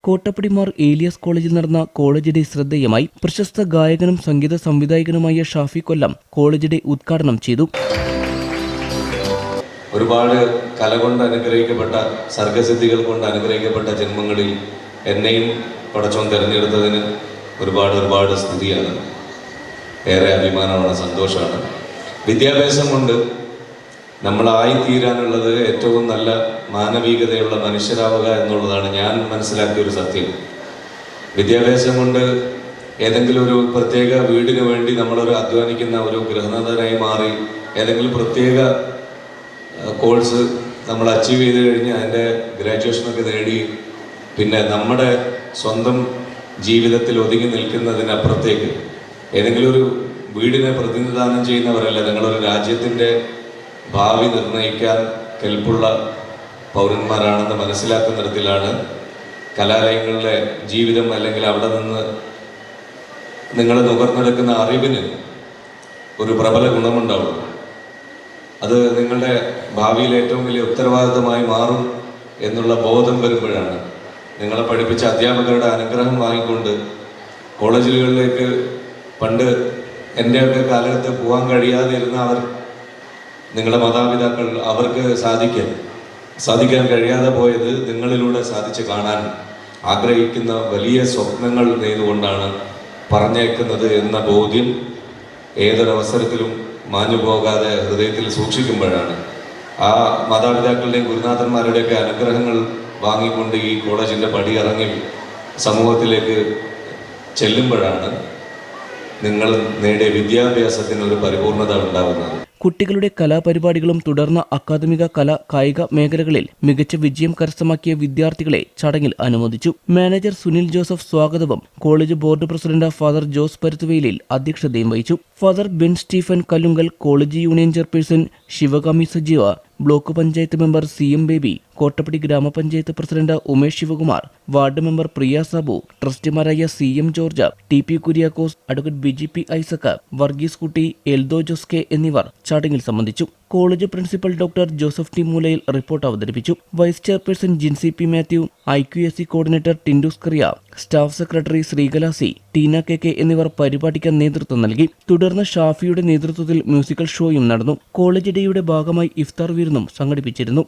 കോട്ടപ്പടിമാർ ഏലിയാസ് കോളേജിൽ നടന്ന college day ശ്രദ്ധേയമായി. പ്രശസ്ത ഗായകനും സംഗീത സംവിധായകനുമായ ഷാഫി കൊല്ലം കോളേജ് ഡേ ഉദ്ഘാടനം ചെയ്തു. ഒരുപാട് കല കൊണ്ട് അനുഗ്രഹിക്കപ്പെട്ട, സർഗസിദ്ധികൾ കൊണ്ട് അനുഗ്രഹിക്കപ്പെട്ട ജന്മങ്ങളിൽ എന്നെയും പടച്ചോൻ തിരഞ്ഞെടുത്തതിന് ഒരുപാട് സ്തുതിയാണ്. ഏറെ അഭിമാനമാണ്, സന്തോഷമാണ്. വിദ്യാഭ്യാസം കൊണ്ട് നമ്മളായിത്തീരാനുള്ളത് ഏറ്റവും നല്ല മാനവികതയുള്ള മനുഷ്യരാവുക എന്നുള്ളതാണ് ഞാൻ മനസ്സിലാക്കിയ ഒരു സത്യം. വിദ്യാഭ്യാസം കൊണ്ട് ഏതെങ്കിലും ഒരു പ്രത്യേക വീടിന് വേണ്ടി നമ്മളൊരു അധ്വാനിക്കുന്ന ഒരു ഗൃഹനാഥനായി മാറി ഏതെങ്കിലും പ്രത്യേക കോഴ്സ് നമ്മൾ അച്ചീവ് ചെയ്ത് കഴിഞ്ഞ് അതിൻ്റെ ഗ്രാജുവേഷനൊക്കെ നേടി പിന്നെ നമ്മുടെ സ്വന്തം ജീവിതത്തിൽ ഒതുങ്ങി നിൽക്കുന്നതിനപ്പുറത്തേക്ക് ഏതെങ്കിലും ഒരു വീടിനെ പ്രതിനിധാനം ചെയ്യുന്നവരല്ല. നിങ്ങളൊരു രാജ്യത്തിൻ്റെ ഭാവി നിർണ്ണയിക്കാൻ കെൽപ്പുള്ള പൗരന്മാരാണെന്ന് മനസ്സിലാക്കുന്നിടത്തിലാണ് കലാലയങ്ങളിലെ ജീവിതം, അല്ലെങ്കിൽ അവിടെ നിന്ന് നിങ്ങൾ നുകർന്നെടുക്കുന്ന അറിവിന് ഒരു പ്രബല ഗുണമുണ്ടാവും. അത് നിങ്ങളുടെ ഭാവിയിൽ ഏറ്റവും വലിയ ഉത്തരവാദിത്തമായി മാറും എന്നുള്ള ബോധം വരുമ്പോഴാണ് നിങ്ങളെ പഠിപ്പിച്ച അധ്യാപകരുടെ അനുഗ്രഹം വാങ്ങിക്കൊണ്ട് കോളേജുകളിലേക്ക് പണ്ട് എൻ്റെയൊക്കെ കാലത്ത് പോകാൻ കഴിയാതെ ഇരുന്ന നിങ്ങളുടെ മാതാപിതാക്കൾ അവർക്ക് സാധിക്കാൻ കഴിയാതെ പോയത് നിങ്ങളിലൂടെ സാധിച്ച് കാണാൻ ആഗ്രഹിക്കുന്ന വലിയ സ്വപ്നങ്ങൾ നെയ്തുകൊണ്ടാണ് പറഞ്ഞേക്കുന്നത് എന്ന ബോധ്യം ഏതൊരവസരത്തിലും മാഞ്ഞു പോകാതെ ഹൃദയത്തിൽ സൂക്ഷിക്കുമ്പോഴാണ്, ആ മാതാപിതാക്കളുടെയും ഗുരുനാഥന്മാരുടെയൊക്കെ അനുഗ്രഹങ്ങൾ വാങ്ങിക്കൊണ്ട് ഈ കോളേജിൻ്റെ പടി ഇറങ്ങി സമൂഹത്തിലേക്ക് ചെല്ലുമ്പോഴാണ് നിങ്ങൾ നേടിയ വിദ്യാഭ്യാസത്തിന് ഒരു പരിപൂർണത ഉണ്ടാകുന്നത്. കുട്ടികളുടെ കലാപരിപാടികളും തുടർന്ന അക്കാദമിക കായിക മേഖലകളിൽ മികച്ച വിജയം കരസ്ഥമാക്കിയ വിദ്യാർത്ഥികളെ ചടങ്ങിൽ അനുമോദിച്ചു. മാനേജർ സുനിൽ ജോസഫ് സ്വാഗതവും college board president father Jose Paruthuvelil അധ്യക്ഷതയും വഹിച്ചു. Father Ben Stephen Kallungal, college union chairperson Sivakami Sajeeva, block panchayat member CM Baby, Kottappady ഗ്രാമപഞ്ചായത്ത് president Umesh Sivakumar, ward member Priya Sabu, ട്രസ്റ്റിമാരായ CM George, TP Kuriakose, advocate BGP Isaac, Varghese Kutty, Eldho Jose എന്നിവർ ചടങ്ങിൽ സംബന്ധിച്ചു. College principal doctor Joseph T Moolayil report അവതരിപ്പിച്ചു. Vice chairperson Jincy P Mathew, IQAC coordinator ടിൻഡൂസ് കറിയ, staff secretary Sreekala C, Teena KK എന്നിവർ പരിപാടിക്ക് നേതൃത്വം നൽകി. തുടർന്ന് ഷാഫിയുടെ നേതൃത്വത്തിൽ മ്യൂസിക്കൽ ഷോയും നടന്നു. കോളേജ് ഡേയുടെ ഭാഗമായി ഇഫ്താർ വിരുന്നും സംഘടിപ്പിച്ചിരുന്നു.